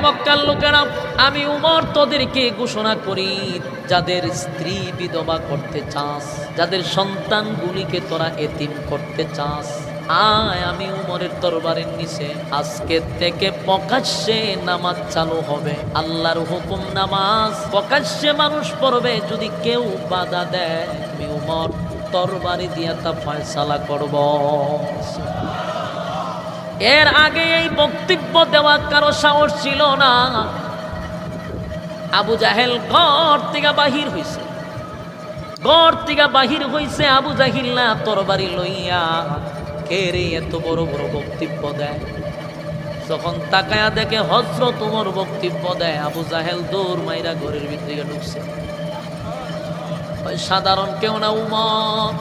মক্কার লোকেরা, আমি উমর তোদেরকে ঘোষণা করি, যাদের স্ত্রী বিধবা করতে চাস, যাদের সন্তানগুলিকে তোরা এতিম করতে চাস, আয় আমি উমরের দরবারের নিচে আজকে থেকে প্রকাশ্যে নামাজ চালু হবে। আল্লাহর হুকুম নামাজ প্রকাশ্যে মানুষ পড়বে, যদি কেউ বাধা দেয় আমি উমর তরবারি দিয়া তা ফয়সালা করব। এর আগে এই বক্তব্য দেওয়া কারো সাহস ছিল না। আবু জাহেল ঘর থেকে বাহির হইছে, আবু জাহিল না তরবারি লইয়া। কে রে এত বড় বড় বক্তব্য দেয়? যখন তাকায়া দেখে হযরত ওমর বক্তব্য দেয়, আবু জাহেল দৌড় মাইরা ঘরের ভিতরে ঢুকছে। সাধারণ কেউ না, উমর।